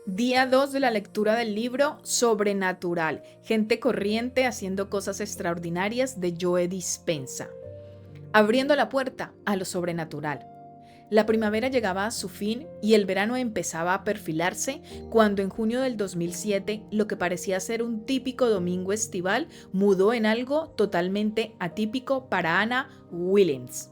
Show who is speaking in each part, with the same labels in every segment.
Speaker 1: Día 2 de la lectura del libro Sobrenatural, gente corriente haciendo cosas extraordinarias de Joe Dispenza. Abriendo la puerta a lo sobrenatural. La primavera llegaba a su fin y el verano empezaba a perfilarse cuando en junio del 2007 lo que parecía ser un típico domingo estival mudó en algo totalmente atípico para Anna Williams.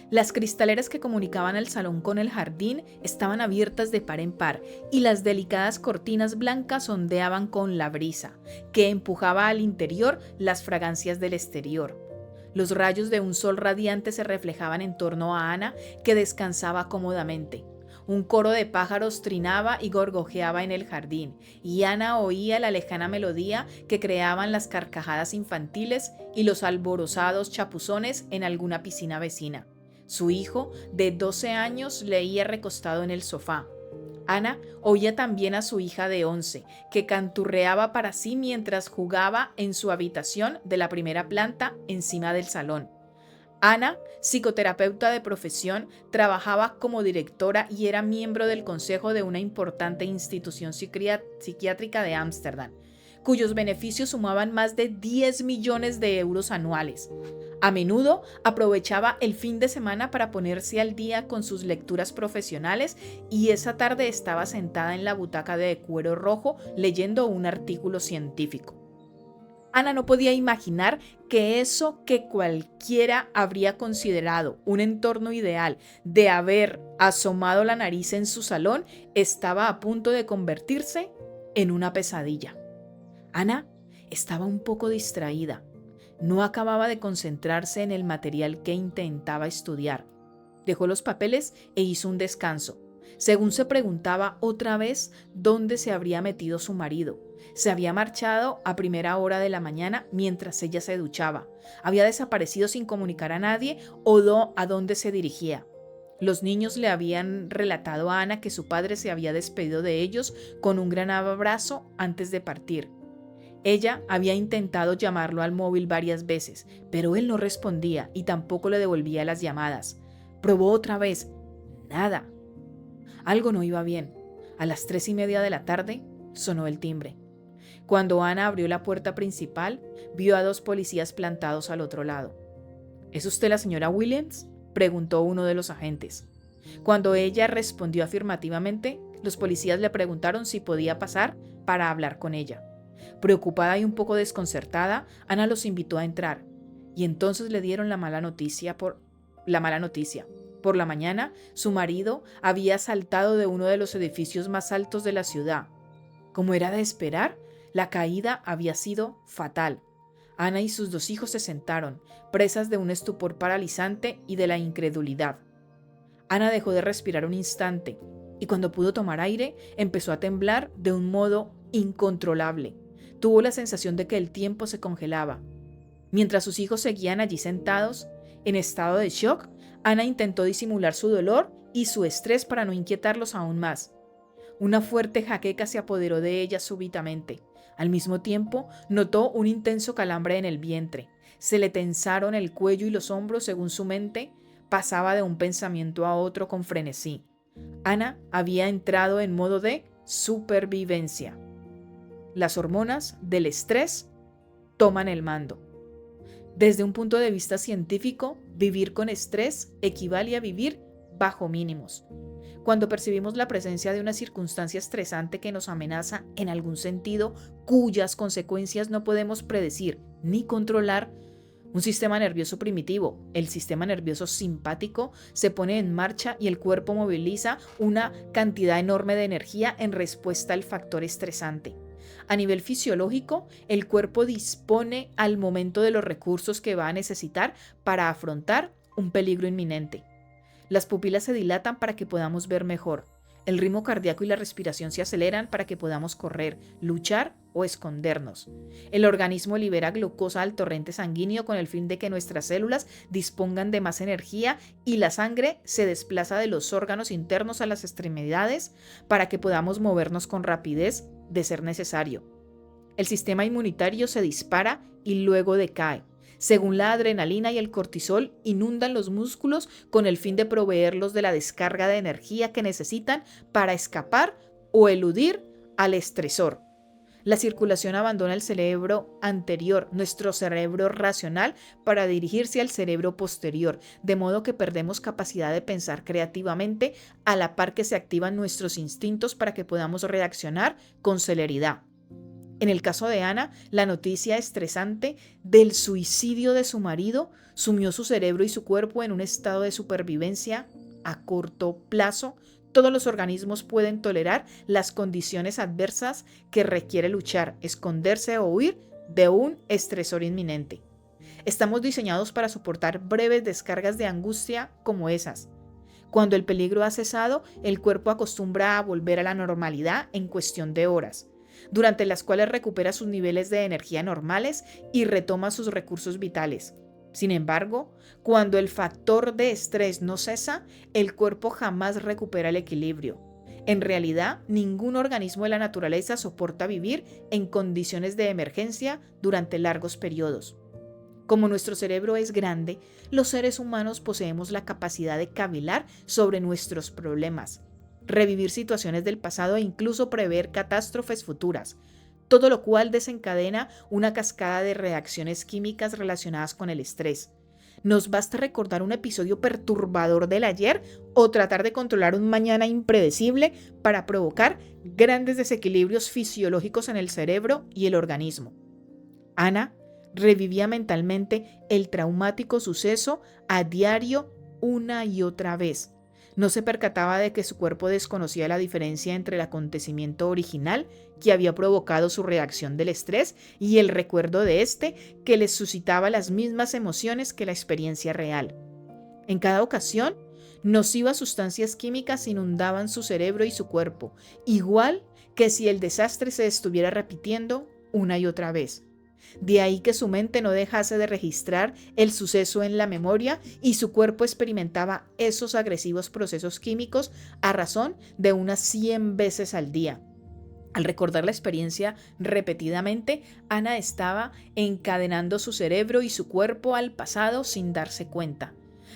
Speaker 1: Las cristaleras que comunicaban el salón con el jardín estaban abiertas de par en par y las delicadas cortinas blancas ondeaban con la brisa, que empujaba al interior las fragancias del exterior. Los rayos de un sol radiante se reflejaban en torno a Ana, que descansaba cómodamente. Un coro de pájaros trinaba y gorgojeaba en el jardín, y Ana oía la lejana melodía que creaban las carcajadas infantiles y los alborozados chapuzones en alguna piscina vecina. Su hijo, de 12 años, leía recostado en el sofá. Ana oía también a su hija de 11, que canturreaba para sí mientras jugaba en su habitación de la primera planta encima del salón. Ana, psicoterapeuta de profesión, trabajaba como directora y era miembro del consejo de una importante institución psiquiátrica de Ámsterdam, cuyos beneficios sumaban más de 10 millones de euros anuales. A menudo aprovechaba el fin de semana para ponerse al día con sus lecturas profesionales y esa tarde estaba sentada en la butaca de cuero rojo leyendo un artículo científico. Ana no podía imaginar que eso que cualquiera habría considerado un entorno ideal de haber asomado la nariz en su salón estaba a punto de convertirse en una pesadilla. Ana estaba un poco distraída. No acababa de concentrarse en el material que intentaba estudiar. Dejó los papeles e hizo un descanso. Según se preguntaba otra vez dónde se habría metido su marido. Se había marchado a primera hora de la mañana mientras ella se duchaba. Había desaparecido sin comunicar a nadie o a dónde se dirigía. Los niños le habían relatado a Ana que su padre se había despedido de ellos con un gran abrazo antes de partir. Ella había intentado llamarlo al móvil varias veces, pero él no respondía y tampoco le devolvía las llamadas. Probó otra vez. Nada. Algo no iba bien. A las 3:30 de la tarde sonó el timbre. Cuando Ana abrió la puerta principal, vio a 2 policías plantados al otro lado. ¿Es usted la señora Williams?, preguntó uno de los agentes. Cuando ella respondió afirmativamente, los policías le preguntaron si podía pasar para hablar con ella. Preocupada y un poco desconcertada, Ana los invitó a entrar, y entonces le dieron la mala noticia. Por la mañana, su marido había saltado de uno de los edificios más altos de la ciudad. Como era de esperar, la caída había sido fatal. Ana y sus 2 hijos se sentaron, presas de un estupor paralizante y de la incredulidad. Ana dejó de respirar un instante, y cuando pudo tomar aire, empezó a temblar de un modo incontrolable. Tuvo la sensación de que el tiempo se congelaba. Mientras sus hijos seguían allí sentados, en estado de shock, Ana intentó disimular su dolor y su estrés para no inquietarlos aún más. Una fuerte jaqueca se apoderó de ella súbitamente. Al mismo tiempo, notó un intenso calambre en el vientre. Se le tensaron el cuello y los hombros según su mente pasaba de un pensamiento a otro con frenesí. Ana había entrado en modo de supervivencia. Las hormonas del estrés toman el mando. Desde un punto de vista científico, vivir con estrés equivale a vivir bajo mínimos. Cuando percibimos la presencia de una circunstancia estresante que nos amenaza en algún sentido, cuyas consecuencias no podemos predecir ni controlar, un sistema nervioso primitivo, el sistema nervioso simpático, se pone en marcha y el cuerpo moviliza una cantidad enorme de energía en respuesta al factor estresante. A nivel fisiológico, el cuerpo dispone al momento de los recursos que va a necesitar para afrontar un peligro inminente. Las pupilas se dilatan para que podamos ver mejor. El ritmo cardíaco y la respiración se aceleran para que podamos correr, luchar o escondernos. El organismo libera glucosa al torrente sanguíneo con el fin de que nuestras células dispongan de más energía y la sangre se desplaza de los órganos internos a las extremidades para que podamos movernos con rapidez de ser necesario. El sistema inmunitario se dispara y luego decae. Según la adrenalina y el cortisol, inundan los músculos con el fin de proveerlos de la descarga de energía que necesitan para escapar o eludir al estresor. La circulación abandona el cerebro anterior, nuestro cerebro racional, para dirigirse al cerebro posterior, de modo que perdemos capacidad de pensar creativamente a la par que se activan nuestros instintos para que podamos reaccionar con celeridad. En el caso de Ana, la noticia estresante del suicidio de su marido sumió su cerebro y su cuerpo en un estado de supervivencia a corto plazo. Todos los organismos pueden tolerar las condiciones adversas que requiere luchar, esconderse o huir de un estresor inminente. Estamos diseñados para soportar breves descargas de angustia como esas. Cuando el peligro ha cesado, el cuerpo acostumbra a volver a la normalidad en cuestión de horas, durante las cuales recupera sus niveles de energía normales y retoma sus recursos vitales. Sin embargo, cuando el factor de estrés no cesa, el cuerpo jamás recupera el equilibrio. En realidad, ningún organismo de la naturaleza soporta vivir en condiciones de emergencia durante largos periodos. Como nuestro cerebro es grande, los seres humanos poseemos la capacidad de cavilar sobre nuestros problemas, revivir situaciones del pasado e incluso prever catástrofes futuras, todo lo cual desencadena una cascada de reacciones químicas relacionadas con el estrés. Nos basta recordar un episodio perturbador del ayer o tratar de controlar un mañana impredecible para provocar grandes desequilibrios fisiológicos en el cerebro y el organismo. Ana revivía mentalmente el traumático suceso a diario una y otra vez. No se percataba de que su cuerpo desconocía la diferencia entre el acontecimiento original que había provocado su reacción del estrés y el recuerdo de este que les suscitaba las mismas emociones que la experiencia real. En cada ocasión, nocivas sustancias químicas inundaban su cerebro y su cuerpo, igual que si el desastre se estuviera repitiendo una y otra vez. De ahí que su mente no dejase de registrar el suceso en la memoria y su cuerpo experimentaba esos agresivos procesos químicos a razón de unas 100 veces al día. Al recordar la experiencia repetidamente, Ana estaba encadenando su cerebro y su cuerpo al pasado sin darse cuenta.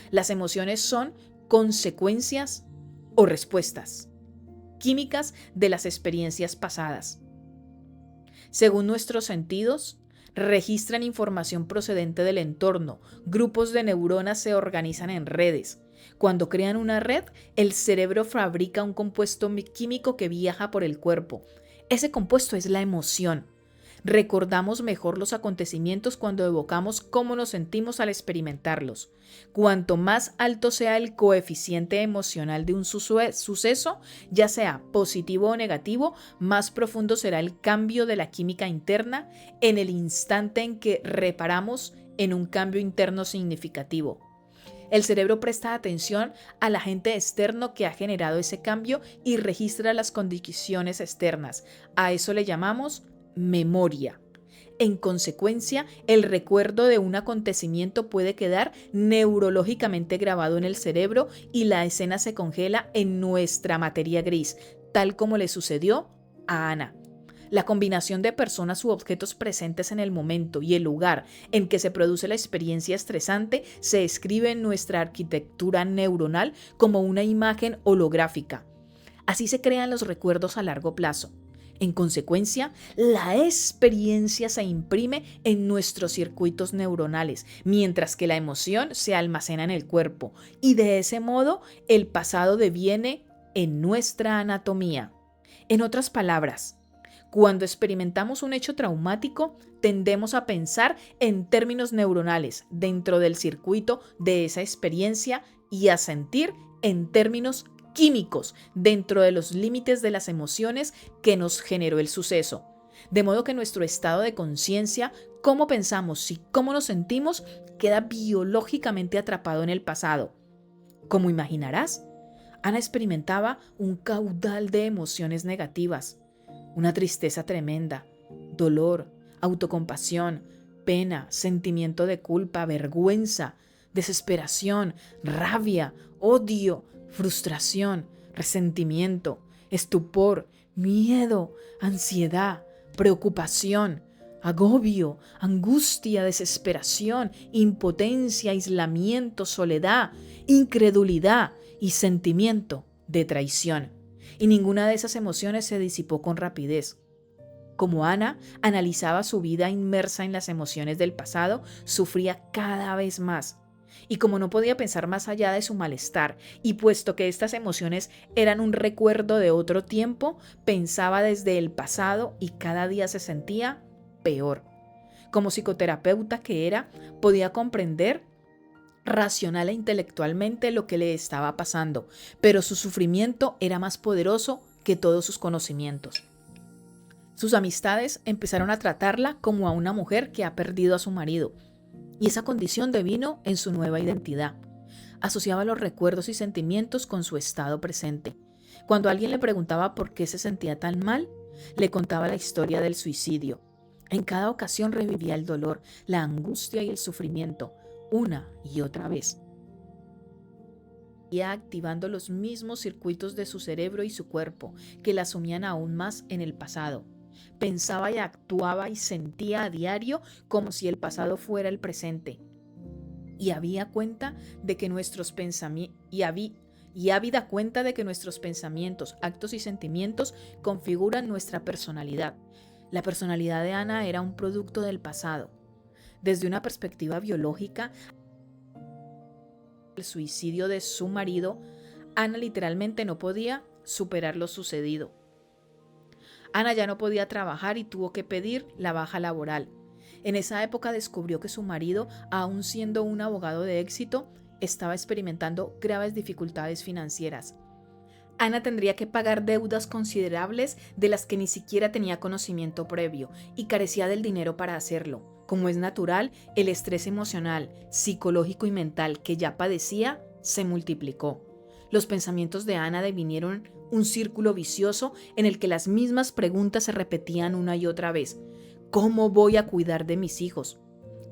Speaker 1: Las emociones son consecuencias o respuestas químicas de las experiencias pasadas. Según nuestros sentidos, registran información procedente del entorno. Grupos de neuronas se organizan en redes. Cuando crean una red, el cerebro fabrica un compuesto químico que viaja por el cuerpo. Ese compuesto es la emoción. Recordamos mejor los acontecimientos cuando evocamos cómo nos sentimos al experimentarlos. Cuanto más alto sea el coeficiente emocional de un suceso, ya sea positivo o negativo, más profundo será el cambio de la química interna en el instante en que reparamos en un cambio interno significativo. El cerebro presta atención al agente externo que ha generado ese cambio y registra las condiciones externas. A eso le llamamos memoria. En consecuencia, el recuerdo de un acontecimiento puede quedar neurológicamente grabado en el cerebro y la escena se congela en nuestra materia gris, tal como le sucedió a Ana. La combinación de personas u objetos presentes en el momento y el lugar en que se produce la experiencia estresante se escribe en nuestra arquitectura neuronal como una imagen holográfica. Así se crean los recuerdos a largo plazo. En consecuencia, la experiencia se imprime en nuestros circuitos neuronales, mientras que la emoción se almacena en el cuerpo, y de ese modo el pasado deviene en nuestra anatomía. En otras palabras, cuando experimentamos un hecho traumático, tendemos a pensar en términos neuronales dentro del circuito de esa experiencia y a sentir en términos químicos dentro de los límites de las emociones que nos generó el suceso. De modo que nuestro estado de conciencia, cómo pensamos y cómo nos sentimos, queda biológicamente atrapado en el pasado. Como imaginarás, Ana experimentaba un caudal de emociones negativas, una tristeza tremenda, dolor, autocompasión, pena, sentimiento de culpa, vergüenza, desesperación, rabia, odio, frustración, resentimiento, estupor, miedo, ansiedad, preocupación, agobio, angustia, desesperación, impotencia, aislamiento, soledad, incredulidad y sentimiento de traición. y ninguna de esas emociones se disipó con rapidez. Como Ana analizaba su vida inmersa en las emociones del pasado, sufría cada vez más. Y como no podía pensar más allá de su malestar, y puesto que estas emociones eran un recuerdo de otro tiempo, pensaba desde el pasado y cada día se sentía peor. Como psicoterapeuta que era, podía comprender racional e intelectualmente lo que le estaba pasando, pero su sufrimiento era más poderoso que todos sus conocimientos. Sus amistades empezaron a tratarla como a una mujer que ha perdido a su marido, y esa condición devino en su nueva identidad. Asociaba los recuerdos y sentimientos con su estado presente. Cuando alguien le preguntaba por qué se sentía tan mal, le contaba la historia del suicidio. En cada ocasión revivía el dolor, la angustia y el sufrimiento, una y otra vez. Iba activando los mismos circuitos de su cerebro y su cuerpo, que la sumían aún más en el pasado. Pensaba y actuaba y sentía a diario como si el pasado fuera el presente. Y había cuenta de que nuestros pensamientos habida cuenta de que nuestros pensamientos, actos y sentimientos configuran nuestra personalidad. La personalidad de Ana era un producto del pasado. Desde una perspectiva biológica, el suicidio de su marido, Ana literalmente no podía superar lo sucedido. Ana ya no podía trabajar y tuvo que pedir la baja laboral. En esa época descubrió que su marido, aun siendo un abogado de éxito, estaba experimentando graves dificultades financieras. Ana tendría que pagar deudas considerables de las que ni siquiera tenía conocimiento previo y carecía del dinero para hacerlo. Como es natural, el estrés emocional, psicológico y mental que ya padecía se multiplicó. Los pensamientos de Ana devinieron un círculo vicioso en el que las mismas preguntas se repetían una y otra vez. ¿Cómo voy a cuidar de mis hijos?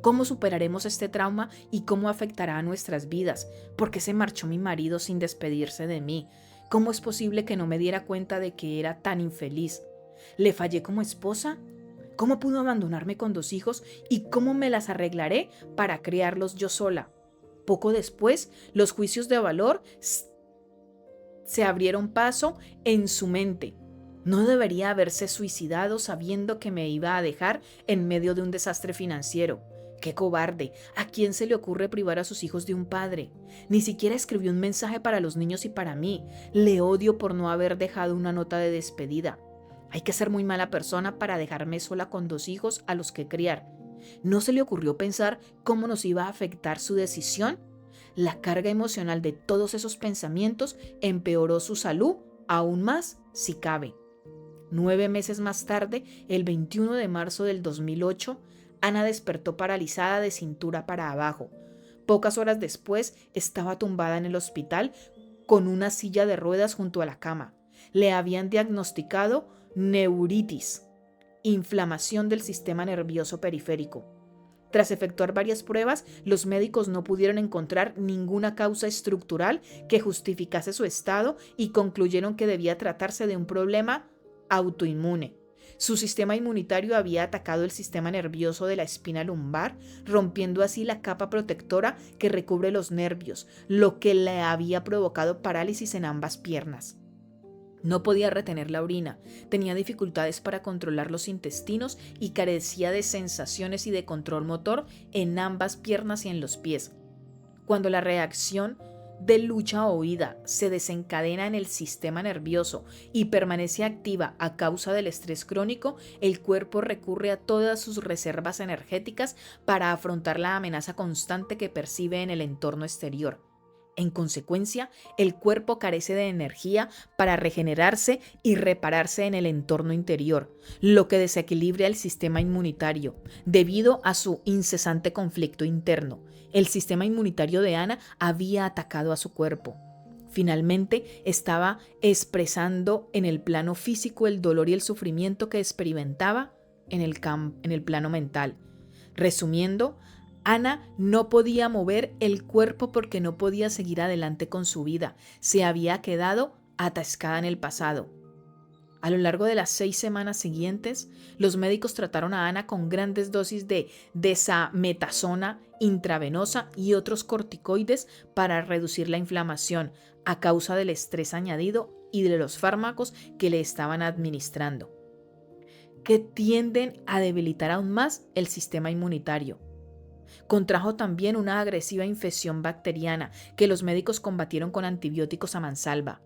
Speaker 1: ¿Cómo superaremos este trauma y cómo afectará a nuestras vidas? ¿Por qué se marchó mi marido sin despedirse de mí? ¿Cómo es posible que no me diera cuenta de que era tan infeliz? ¿Le fallé como esposa? ¿Cómo pudo abandonarme con 2 hijos y cómo me las arreglaré para criarlos yo sola? Poco después, los juicios de valor se abrieron paso en su mente. No debería haberse suicidado sabiendo que me iba a dejar en medio de un desastre financiero. ¡Qué cobarde! ¿A quién se le ocurre privar a sus hijos de un padre? Ni siquiera escribió un mensaje para los niños y para mí. Le odio por no haber dejado una nota de despedida. Hay que ser muy mala persona para dejarme sola con 2 hijos a los que criar. ¿No se le ocurrió pensar cómo nos iba a afectar su decisión? La carga emocional de todos esos pensamientos empeoró su salud aún más si cabe. 9 meses más tarde, el 21 de marzo del 2008, Ana despertó paralizada de cintura para abajo. Pocas horas después, estaba tumbada en el hospital con una silla de ruedas junto a la cama. Le habían diagnosticado neuritis, inflamación del sistema nervioso periférico. Tras efectuar varias pruebas, los médicos no pudieron encontrar ninguna causa estructural que justificase su estado y concluyeron que debía tratarse de un problema autoinmune. Su sistema inmunitario había atacado el sistema nervioso de la espina lumbar, rompiendo así la capa protectora que recubre los nervios, lo que le había provocado parálisis en ambas piernas. No podía retener la orina, tenía dificultades para controlar los intestinos y carecía de sensaciones y de control motor en ambas piernas y en los pies. Cuando la reacción de lucha o huida se desencadena en el sistema nervioso y permanece activa a causa del estrés crónico, el cuerpo recurre a todas sus reservas energéticas para afrontar la amenaza constante que percibe en el entorno exterior. En consecuencia, el cuerpo carece de energía para regenerarse y repararse en el entorno interior, lo que desequilibra el sistema inmunitario, debido a su incesante conflicto interno. El sistema inmunitario de Ana había atacado a su cuerpo. Finalmente, estaba expresando en el plano físico el dolor y el sufrimiento que experimentaba en el plano mental. Resumiendo, Ana no podía mover el cuerpo porque no podía seguir adelante con su vida. Se había quedado atascada en el pasado. A lo largo de las 6 semanas siguientes, los médicos trataron a Ana con grandes dosis de desametasona intravenosa y otros corticoides para reducir la inflamación a causa del estrés añadido y de los fármacos que le estaban administrando, que tienden a debilitar aún más el sistema inmunitario. Contrajo también una agresiva infección bacteriana que los médicos combatieron con antibióticos a mansalva.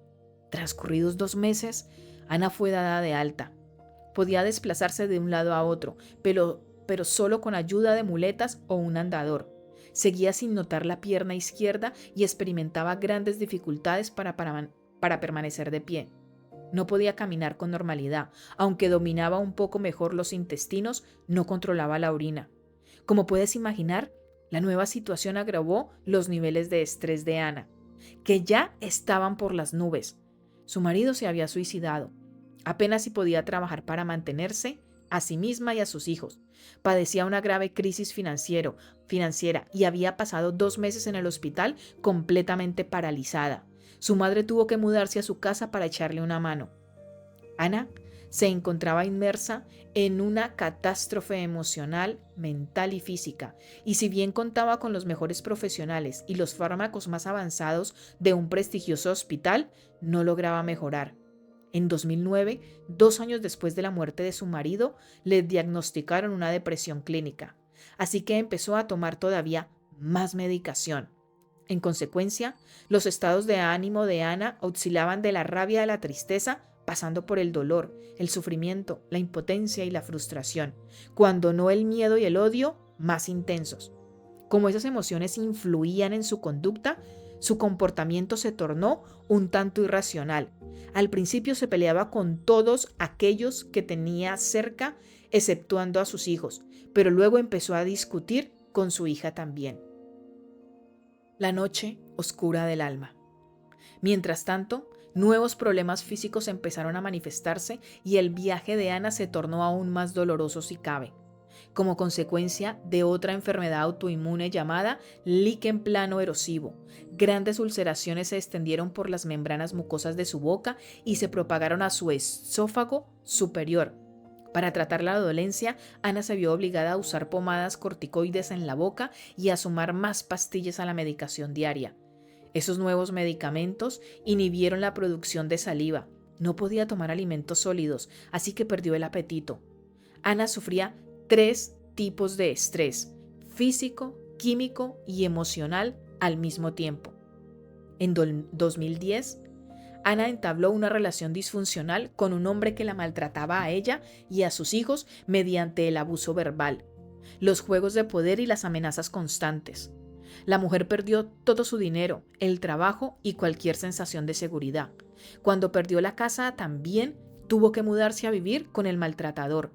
Speaker 1: Transcurridos 2 meses, Ana fue dada de alta. Podía desplazarse de un lado a otro, pero solo con ayuda de muletas o un andador. Seguía sin notar la pierna izquierda y experimentaba grandes dificultades para permanecer de pie. No podía caminar con normalidad. Aunque dominaba un poco mejor los intestinos, no controlaba la orina. Como puedes imaginar, la nueva situación agravó los niveles de estrés de Ana, que ya estaban por las nubes. Su marido se había suicidado. Apenas si podía trabajar para mantenerse a sí misma y a sus hijos. Padecía una grave crisis financiera y había pasado 2 meses en el hospital completamente paralizada. Su madre tuvo que mudarse a su casa para echarle una mano. Ana se encontraba inmersa en una catástrofe emocional, mental y física, y si bien contaba con los mejores profesionales y los fármacos más avanzados de un prestigioso hospital, no lograba mejorar. En 2009, 2 años después de la muerte de su marido, le diagnosticaron una depresión clínica, así que empezó a tomar todavía más medicación. En consecuencia, los estados de ánimo de Ana oscilaban de la rabia a la tristeza, pasando por el dolor, el sufrimiento, la impotencia y la frustración, cuando no el miedo y el odio más intensos. Como esas emociones influían en su conducta, su comportamiento se tornó un tanto irracional. Al principio se peleaba con todos aquellos que tenía cerca, exceptuando a sus hijos, pero luego empezó a discutir con su hija también. La noche oscura del alma. Mientras tanto, nuevos problemas físicos empezaron a manifestarse y el viaje de Ana se tornó aún más doloroso si cabe, como consecuencia de otra enfermedad autoinmune llamada líquen plano erosivo. Grandes ulceraciones se extendieron por las membranas mucosas de su boca y se propagaron a su esófago superior. Para tratar la dolencia, Ana se vio obligada a usar pomadas corticoides en la boca y a sumar más pastillas a la medicación diaria. Esos nuevos medicamentos inhibieron la producción de saliva. No podía tomar alimentos sólidos, así que perdió el apetito. Ana sufría 3 tipos de estrés: físico, químico y emocional al mismo tiempo. En 2010, Ana entabló una relación disfuncional con un hombre que la maltrataba a ella y a sus hijos mediante el abuso verbal, los juegos de poder y las amenazas constantes. La mujer perdió todo su dinero, el trabajo y cualquier sensación de seguridad. Cuando perdió la casa, también tuvo que mudarse a vivir con el maltratador.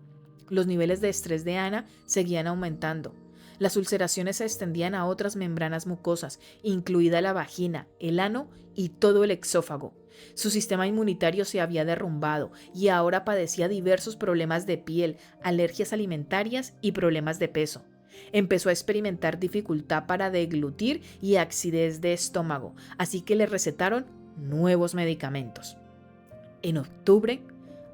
Speaker 1: Los niveles de estrés de Ana seguían aumentando. Las ulceraciones se extendían a otras membranas mucosas, incluida la vagina, el ano y todo el exófago. Su sistema inmunitario se había derrumbado y ahora padecía diversos problemas de piel, alergias alimentarias y problemas de peso. Empezó a experimentar dificultad para deglutir y acidez de estómago, así que le recetaron nuevos medicamentos. En octubre,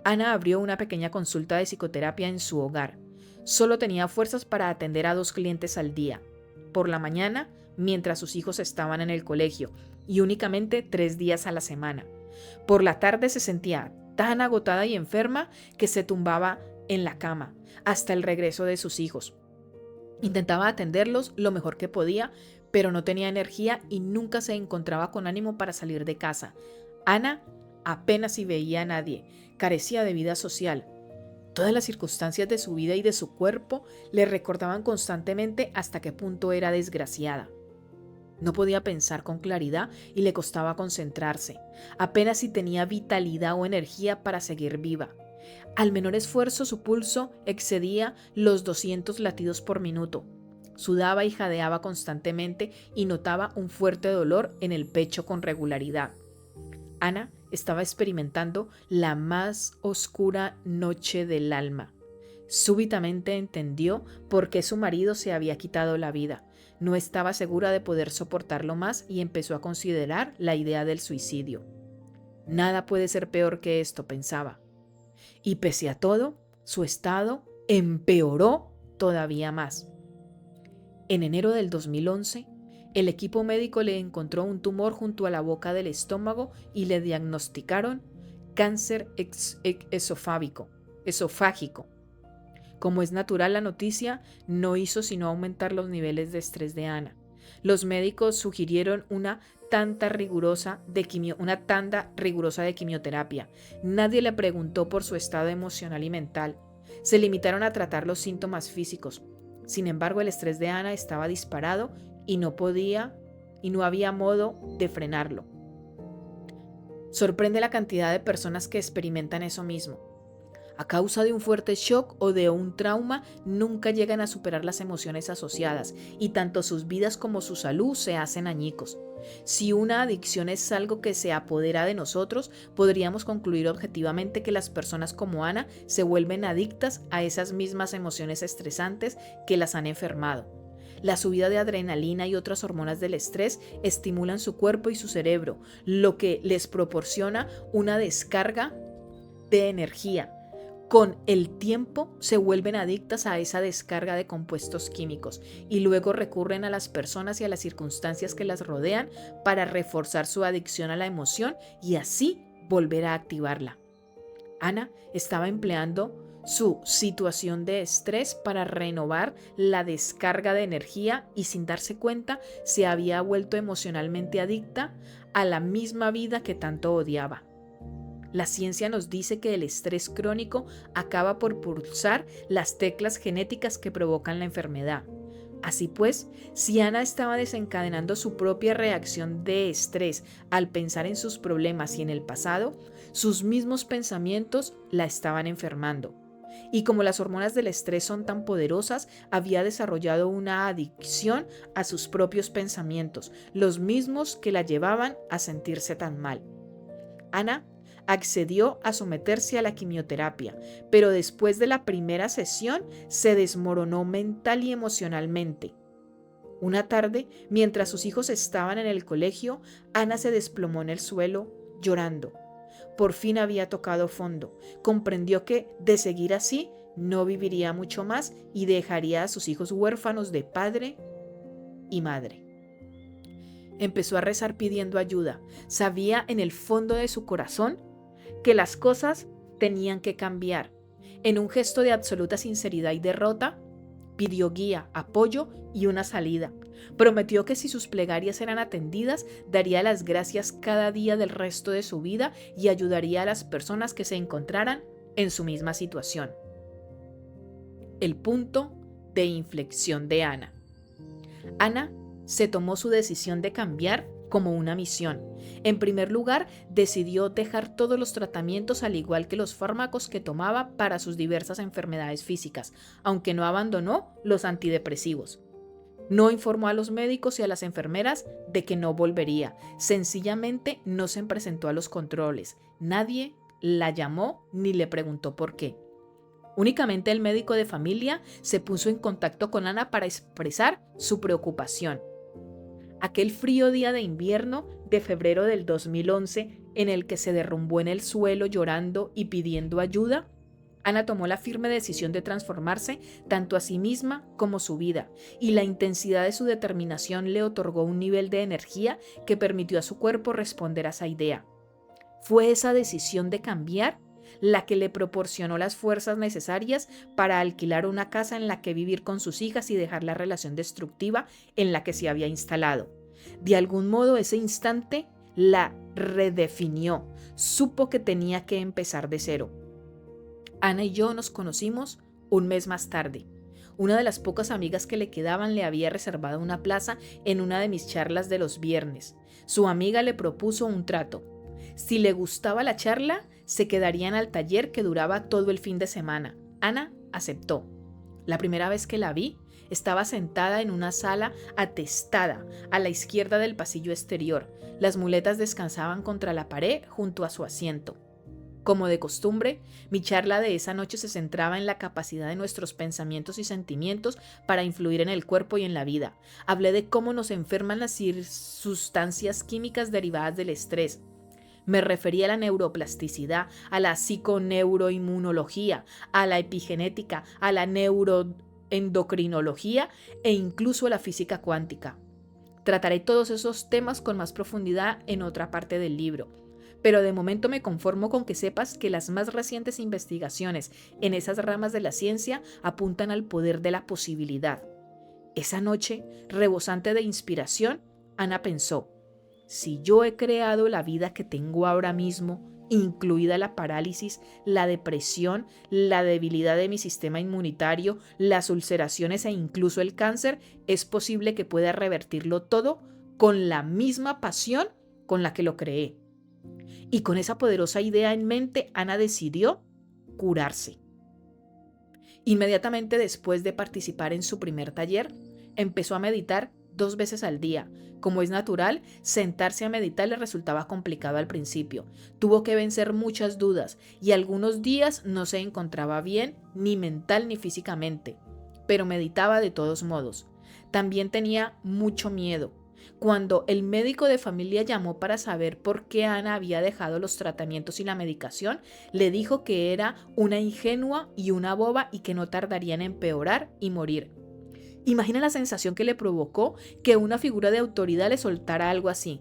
Speaker 1: Ana abrió una pequeña consulta de psicoterapia en su hogar. Solo tenía fuerzas para atender a 2 clientes al día, por la mañana mientras sus hijos estaban en el colegio y únicamente 3 días a la semana. Por la tarde se sentía tan agotada y enferma que se tumbaba en la cama hasta el regreso de sus hijos. Intentaba atenderlos lo mejor que podía, pero no tenía energía y nunca se encontraba con ánimo para salir de casa. Ana apenas si veía a nadie, carecía de vida social. Todas las circunstancias de su vida y de su cuerpo le recordaban constantemente hasta qué punto era desgraciada. No podía pensar con claridad y le costaba concentrarse. Apenas si tenía vitalidad o energía para seguir viva. Al menor esfuerzo su pulso excedía los 200 latidos por minuto. Sudaba y jadeaba constantemente y notaba un fuerte dolor en el pecho con regularidad. Ana estaba experimentando la más oscura noche del alma. Súbitamente entendió por qué su marido se había quitado la vida. No estaba segura de poder soportarlo más y empezó a considerar la idea del suicidio. Nada puede ser peor que esto, pensaba. Y pese a todo, su estado empeoró todavía más. En enero del 2011, El equipo médico le encontró un tumor junto a la boca del estómago y le diagnosticaron cáncer esofágico. Como es natural, la noticia no hizo sino aumentar los niveles de estrés de Ana. Los médicos sugirieron una tanda rigurosa de quimioterapia. Nadie le preguntó por su estado emocional y mental. Se limitaron a tratar los síntomas físicos. Sin embargo, el estrés de Ana estaba disparado y no había modo de frenarlo. Sorprende la cantidad de personas que experimentan eso mismo. A causa de un fuerte shock o de un trauma, nunca llegan a superar las emociones asociadas y tanto sus vidas como su salud se hacen añicos. Si una adicción es algo que se apodera de nosotros, podríamos concluir objetivamente que las personas como Ana se vuelven adictas a esas mismas emociones estresantes que las han enfermado. La subida de adrenalina y otras hormonas del estrés estimulan su cuerpo y su cerebro, lo que les proporciona una descarga de energía. Con el tiempo se vuelven adictas a esa descarga de compuestos químicos y luego recurren a las personas y a las circunstancias que las rodean para reforzar su adicción a la emoción y así volver a activarla. Ana estaba empleando su situación de estrés para renovar la descarga de energía y sin darse cuenta se había vuelto emocionalmente adicta a la misma vida que tanto odiaba. La ciencia nos dice que el estrés crónico acaba por pulsar las teclas genéticas que provocan la enfermedad. Así pues, si Ana estaba desencadenando su propia reacción de estrés al pensar en sus problemas y en el pasado, sus mismos pensamientos la estaban enfermando. Y como las hormonas del estrés son tan poderosas, había desarrollado una adicción a sus propios pensamientos, los mismos que la llevaban a sentirse tan mal. Ana accedió a someterse a la quimioterapia, pero después de la primera sesión se desmoronó mental y emocionalmente. Una tarde, mientras sus hijos estaban en el colegio, Ana se desplomó en el suelo, llorando. Por fin había tocado fondo. Comprendió que, de seguir así, no viviría mucho más y dejaría a sus hijos huérfanos de padre y madre. Empezó a rezar pidiendo ayuda. Sabía en el fondo de su corazón que las cosas tenían que cambiar. En un gesto de absoluta sinceridad y derrota, pidió guía, apoyo y una salida. Prometió que si sus plegarias eran atendidas, daría las gracias cada día del resto de su vida y ayudaría a las personas que se encontraran en su misma situación. El punto de inflexión de Ana. Ana se tomó su decisión de cambiar como una misión. En primer lugar, decidió dejar todos los tratamientos al igual que los fármacos que tomaba para sus diversas enfermedades físicas, aunque no abandonó los antidepresivos. No informó a los médicos y a las enfermeras de que no volvería. Sencillamente no se presentó a los controles. Nadie la llamó ni le preguntó por qué. Únicamente el médico de familia se puso en contacto con Ana para expresar su preocupación. Aquel frío día de invierno de febrero del 2011, en el que se derrumbó en el suelo llorando y pidiendo ayuda, Ana tomó la firme decisión de transformarse tanto a sí misma como su vida, y la intensidad de su determinación le otorgó un nivel de energía que permitió a su cuerpo responder a esa idea. Fue esa decisión de cambiar la que le proporcionó las fuerzas necesarias para alquilar una casa en la que vivir con sus hijas y dejar la relación destructiva en la que se había instalado. De algún modo, ese instante la redefinió. Supo que tenía que empezar de cero. Ana y yo nos conocimos un mes más tarde. Una de las pocas amigas que le quedaban le había reservado una plaza en una de mis charlas de los viernes. Su amiga le propuso un trato. Si le gustaba la charla, se quedarían al taller que duraba todo el fin de semana. Ana aceptó. La primera vez que la vi, estaba sentada en una sala atestada a la izquierda del pasillo exterior. Las muletas descansaban contra la pared junto a su asiento. Como de costumbre, mi charla de esa noche se centraba en la capacidad de nuestros pensamientos y sentimientos para influir en el cuerpo y en la vida. Hablé de cómo nos enferman las sustancias químicas derivadas del estrés. Me refería a la neuroplasticidad, a la psiconeuroinmunología, a la epigenética, a la neuroendocrinología e incluso a la física cuántica. Trataré todos esos temas con más profundidad en otra parte del libro, pero de momento me conformo con que sepas que las más recientes investigaciones en esas ramas de la ciencia apuntan al poder de la posibilidad. Esa noche, rebosante de inspiración, Ana pensó: si yo he creado la vida que tengo ahora mismo, incluida la parálisis, la depresión, la debilidad de mi sistema inmunitario, las ulceraciones e incluso el cáncer, es posible que pueda revertirlo todo con la misma pasión con la que lo creé. Y con esa poderosa idea en mente, Ana decidió curarse. Inmediatamente después de participar en su primer taller, empezó a meditar 2 veces al día. Como es natural, sentarse a meditar le resultaba complicado al principio. Tuvo que vencer muchas dudas y algunos días no se encontraba bien, ni mental ni físicamente, pero meditaba de todos modos. También tenía mucho miedo. Cuando el médico de familia llamó para saber por qué Ana había dejado los tratamientos y la medicación, le dijo que era una ingenua y una boba y que no tardaría en empeorar y morir. Imagina la sensación que le provocó que una figura de autoridad le soltara algo así.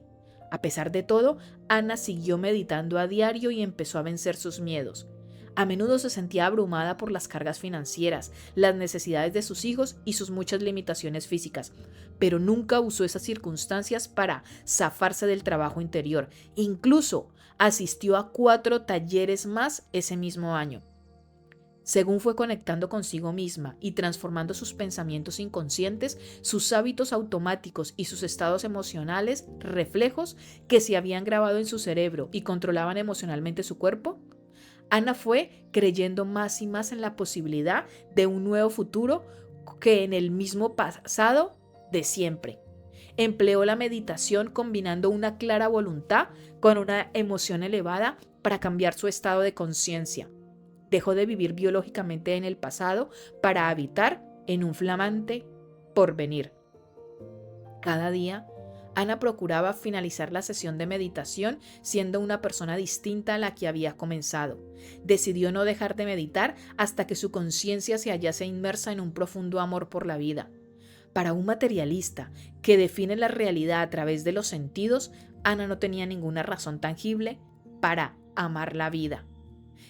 Speaker 1: A pesar de todo, Ana siguió meditando a diario y empezó a vencer sus miedos. A menudo se sentía abrumada por las cargas financieras, las necesidades de sus hijos y sus muchas limitaciones físicas, pero nunca usó esas circunstancias para zafarse del trabajo interior. Incluso asistió a 4 talleres más ese mismo año. Según fue conectando consigo misma y transformando sus pensamientos inconscientes, sus hábitos automáticos y sus estados emocionales, reflejos que se habían grabado en su cerebro y controlaban emocionalmente su cuerpo, Ana fue creyendo más y más en la posibilidad de un nuevo futuro que en el mismo pasado de siempre. Empleó la meditación combinando una clara voluntad con una emoción elevada para cambiar su estado de conciencia. Dejó de vivir biológicamente en el pasado para habitar en un flamante porvenir. Cada día, Ana procuraba finalizar la sesión de meditación siendo una persona distinta a la que había comenzado. Decidió no dejar de meditar hasta que su conciencia se hallase inmersa en un profundo amor por la vida. Para un materialista que define la realidad a través de los sentidos, Ana no tenía ninguna razón tangible para amar la vida.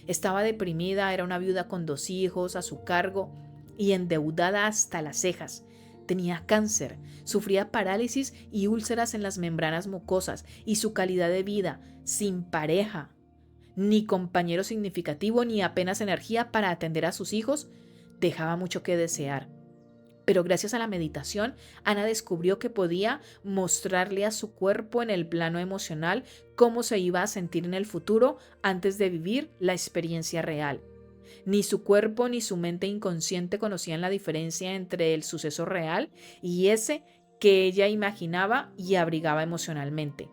Speaker 1: Estaba deprimida, era una viuda con 2 hijos a su cargo y endeudada hasta las cejas. Tenía cáncer, sufría parálisis y úlceras en las membranas mucosas y su calidad de vida, sin pareja, ni compañero significativo, ni apenas energía para atender a sus hijos, dejaba mucho que desear. Pero gracias a la meditación, Ana descubrió que podía mostrarle a su cuerpo en el plano emocional cómo se iba a sentir en el futuro antes de vivir la experiencia real. Ni su cuerpo ni su mente inconsciente conocían la diferencia entre el suceso real y ese que ella imaginaba y abrigaba emocionalmente.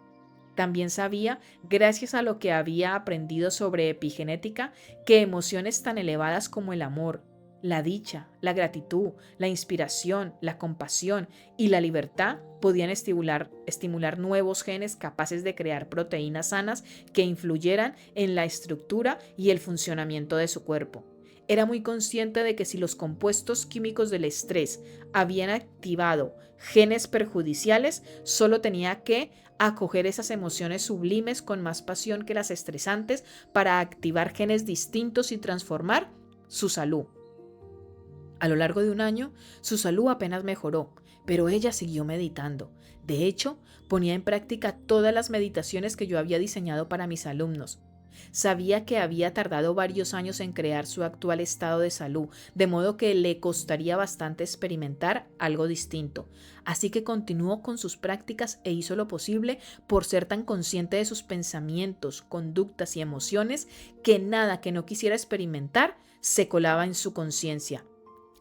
Speaker 1: También sabía, gracias a lo que había aprendido sobre epigenética, que emociones tan elevadas como el amor, la dicha, la gratitud, la inspiración, la compasión y la libertad podían estimular nuevos genes capaces de crear proteínas sanas que influyeran en la estructura y el funcionamiento de su cuerpo. Era muy consciente de que si los compuestos químicos del estrés habían activado genes perjudiciales, solo tenía que acoger esas emociones sublimes con más pasión que las estresantes para activar genes distintos y transformar su salud. A lo largo de un año, su salud apenas mejoró, pero ella siguió meditando. De hecho, ponía en práctica todas las meditaciones que yo había diseñado para mis alumnos. Sabía que había tardado varios años en crear su actual estado de salud, de modo que le costaría bastante experimentar algo distinto. Así que continuó con sus prácticas e hizo lo posible por ser tan consciente de sus pensamientos, conductas y emociones que nada que no quisiera experimentar se colaba en su conciencia.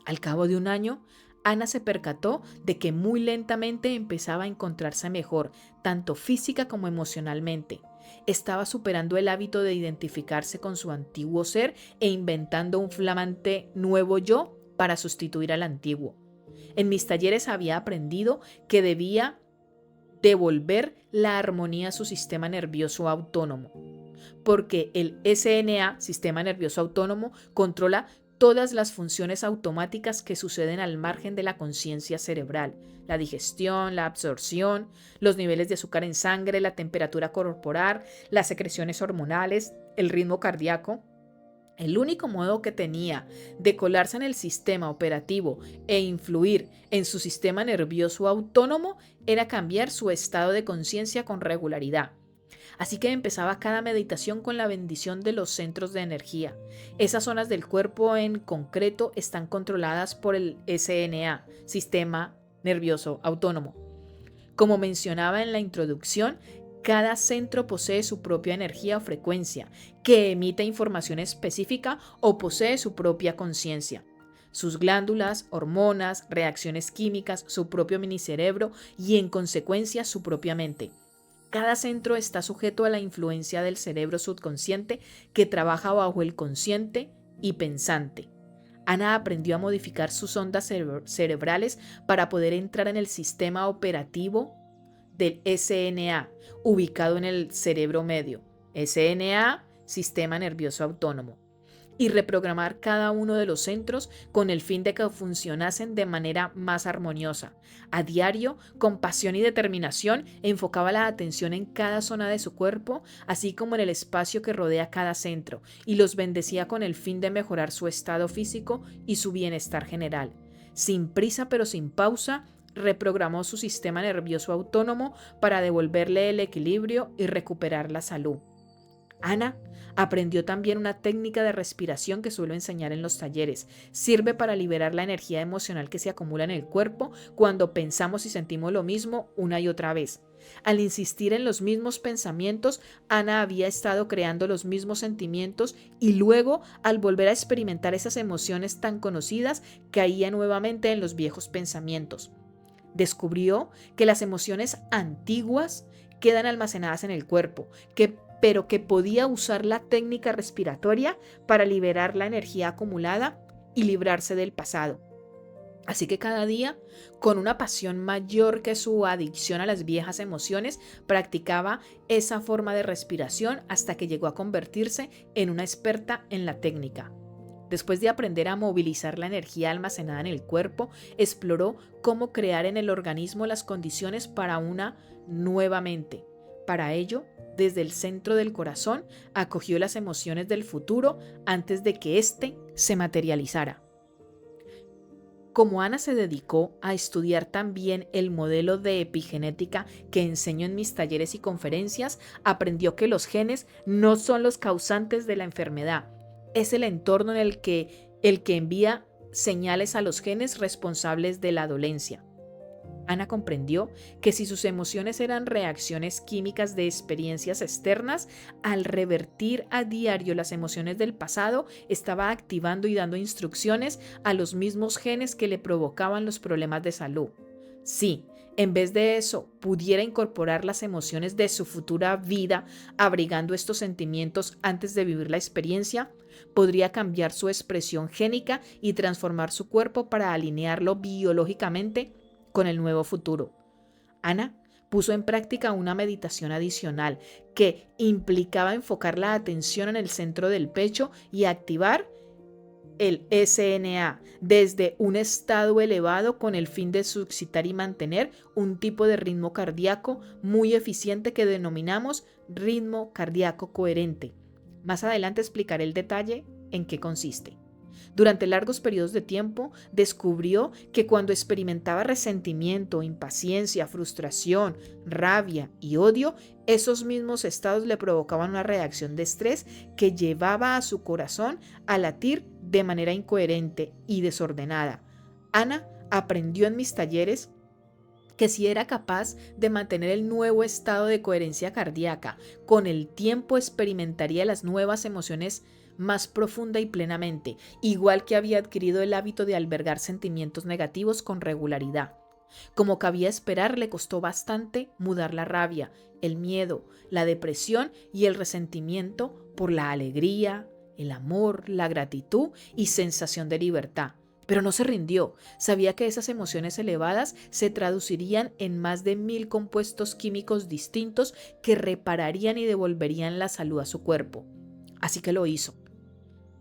Speaker 1: Al cabo de un año, Ana se percató de que muy lentamente empezaba a encontrarse mejor, tanto física como emocionalmente. Estaba superando el hábito de identificarse con su antiguo ser e inventando un flamante nuevo yo para sustituir al antiguo. En mis talleres había aprendido que debía devolver la armonía a su sistema nervioso autónomo, porque el SNA, sistema nervioso autónomo, controla todas las funciones automáticas que suceden al margen de la conciencia cerebral: la digestión, la absorción, los niveles de azúcar en sangre, la temperatura corporal, las secreciones hormonales, el ritmo cardíaco. El único modo que tenía de colarse en el sistema operativo e influir en su sistema nervioso autónomo era cambiar su estado de conciencia con regularidad. Así que empezaba cada meditación con la bendición de los centros de energía. Esas zonas del cuerpo en concreto están controladas por el SNA, Sistema Nervioso Autónomo. Como mencionaba en la introducción, cada centro posee su propia energía o frecuencia, que emite información específica o posee su propia conciencia. Sus glándulas, hormonas, reacciones químicas, su propio minicerebro y en consecuencia su propia mente. Cada centro está sujeto a la influencia del cerebro subconsciente que trabaja bajo el consciente y pensante. Ana aprendió a modificar sus ondas cerebrales para poder entrar en el sistema operativo del SNA, ubicado en el cerebro medio. SNA, Sistema Nervioso Autónomo. Y reprogramar cada uno de los centros con el fin de que funcionasen de manera más armoniosa. A diario, con pasión y determinación, enfocaba la atención en cada zona de su cuerpo, así como en el espacio que rodea cada centro, y los bendecía con el fin de mejorar su estado físico y su bienestar general. Sin prisa pero sin pausa, reprogramó su sistema nervioso autónomo para devolverle el equilibrio y recuperar la salud. Ana aprendió también una técnica de respiración que suelo enseñar en los talleres. Sirve para liberar la energía emocional que se acumula en el cuerpo cuando pensamos y sentimos lo mismo una y otra vez. Al insistir en los mismos pensamientos, Ana había estado creando los mismos sentimientos y luego, al volver a experimentar esas emociones tan conocidas, caía nuevamente en los viejos pensamientos. Descubrió que las emociones antiguas quedan almacenadas en el cuerpo, pero que podía usar la técnica respiratoria para liberar la energía acumulada y librarse del pasado. Así que cada día, con una pasión mayor que su adicción a las viejas emociones, practicaba esa forma de respiración hasta que llegó a convertirse en una experta en la técnica. Después de aprender a movilizar la energía almacenada en el cuerpo, exploró cómo crear en el organismo las condiciones para una nueva mente. Para ello, desde el centro del corazón, acogió las emociones del futuro antes de que éste se materializara. Como Ana se dedicó a estudiar también el modelo de epigenética que enseño en mis talleres y conferencias, aprendió que los genes no son los causantes de la enfermedad. Es el entorno en el que envía señales a los genes responsables de la dolencia. Ana comprendió que si sus emociones eran reacciones químicas de experiencias externas, al revertir a diario las emociones del pasado, estaba activando y dando instrucciones a los mismos genes que le provocaban los problemas de salud. Sí, en vez de eso, pudiera incorporar las emociones de su futura vida, abrigando estos sentimientos antes de vivir la experiencia, podría cambiar su expresión génica y transformar su cuerpo para alinearlo biológicamente con el nuevo futuro. Ana puso en práctica una meditación adicional que implicaba enfocar la atención en el centro del pecho y activar el SNA desde un estado elevado con el fin de suscitar y mantener un tipo de ritmo cardíaco muy eficiente que denominamos ritmo cardíaco coherente. Más adelante explicaré el detalle en qué consiste. Durante largos periodos de tiempo, descubrió que cuando experimentaba resentimiento, impaciencia, frustración, rabia y odio, esos mismos estados le provocaban una reacción de estrés que llevaba a su corazón a latir de manera incoherente y desordenada. Ana aprendió en mis talleres que si era capaz de mantener el nuevo estado de coherencia cardíaca, con el tiempo experimentaría las nuevas emociones más profunda y plenamente, igual que había adquirido el hábito de albergar sentimientos negativos con regularidad. Como cabía esperar, le costó bastante mudar la rabia, el miedo, la depresión y el resentimiento por la alegría, el amor, la gratitud y sensación de libertad. Pero no se rindió. Sabía que esas emociones elevadas se traducirían en más de 1000 compuestos químicos distintos que repararían y devolverían la salud a su cuerpo. Así que lo hizo.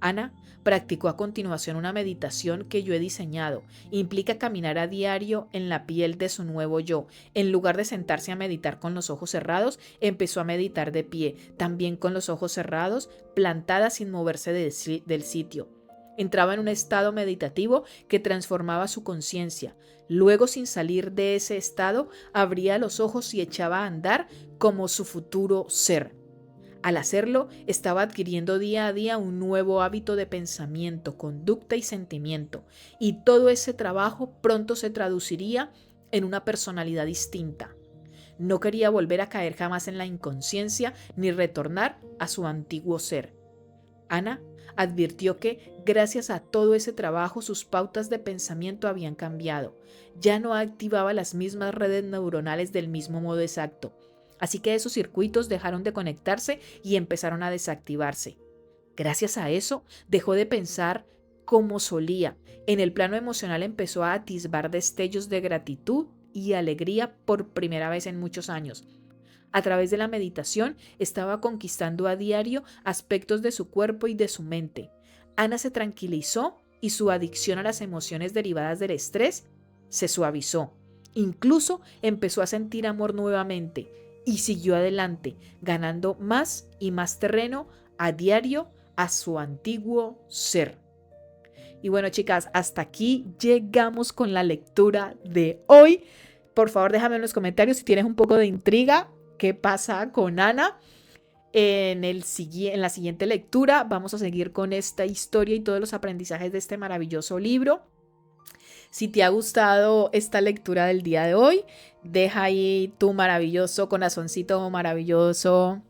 Speaker 1: Ana practicó a continuación una meditación que yo he diseñado. Implica caminar a diario en la piel de su nuevo yo. En lugar de sentarse a meditar con los ojos cerrados, empezó a meditar de pie, también con los ojos cerrados, plantada sin moverse del sitio. Entraba en un estado meditativo que transformaba su conciencia. Luego, sin salir de ese estado, abría los ojos y echaba a andar como su futuro ser. Al hacerlo, estaba adquiriendo día a día un nuevo hábito de pensamiento, conducta y sentimiento, y todo ese trabajo pronto se traduciría en una personalidad distinta. No quería volver a caer jamás en la inconsciencia ni retornar a su antiguo ser. Ana advirtió que, gracias a todo ese trabajo, sus pautas de pensamiento habían cambiado. Ya no activaba las mismas redes neuronales del mismo modo exacto. Así que esos circuitos dejaron de conectarse y empezaron a desactivarse. Gracias a eso, dejó de pensar como solía. En el plano emocional empezó a atisbar destellos de gratitud y alegría por primera vez en muchos años. A través de la meditación estaba conquistando a diario aspectos de su cuerpo y de su mente. Ana se tranquilizó y su adicción a las emociones derivadas del estrés se suavizó. Incluso empezó a sentir amor nuevamente y siguió adelante, ganando más y más terreno a diario a su antiguo ser. Y bueno, chicas, hasta aquí llegamos con la lectura de hoy. Por favor, déjame en los comentarios si tienes un poco de intriga. ¿Qué pasa con Ana? En la siguiente lectura vamos a seguir con esta historia y todos los aprendizajes de este maravilloso libro. Si te ha gustado esta lectura del día de hoy, deja ahí tu maravilloso corazoncito, maravilloso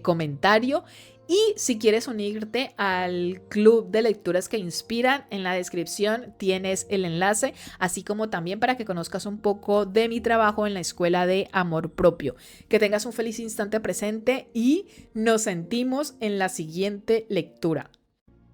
Speaker 1: comentario. Y si quieres unirte al club de lecturas que inspiran, en la descripción tienes el enlace, así como también para que conozcas un poco de mi trabajo en la Escuela de Amor Propio. Que tengas un feliz instante presente y nos sentimos en la siguiente lectura.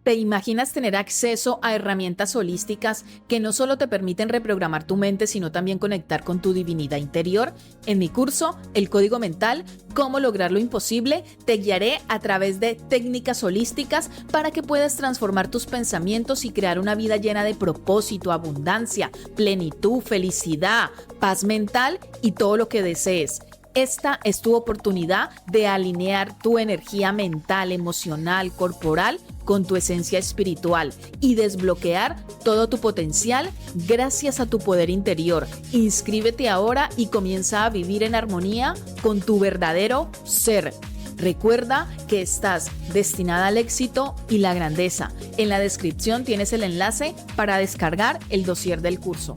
Speaker 1: ¿Te imaginas tener acceso a herramientas holísticas que no solo te permiten reprogramar tu mente, sino también conectar con tu divinidad interior? En mi curso, El Código Mental, Cómo lograr lo imposible, te guiaré a través de técnicas holísticas para que puedas transformar tus pensamientos y crear una vida llena de propósito, abundancia, plenitud, felicidad, paz mental y todo lo que desees. Esta es tu oportunidad de alinear tu energía mental, emocional, corporal con tu esencia espiritual y desbloquear todo tu potencial gracias a tu poder interior. Inscríbete ahora y comienza a vivir en armonía con tu verdadero ser. Recuerda que estás destinada al éxito y la grandeza. En la descripción tienes el enlace para descargar el dossier del curso.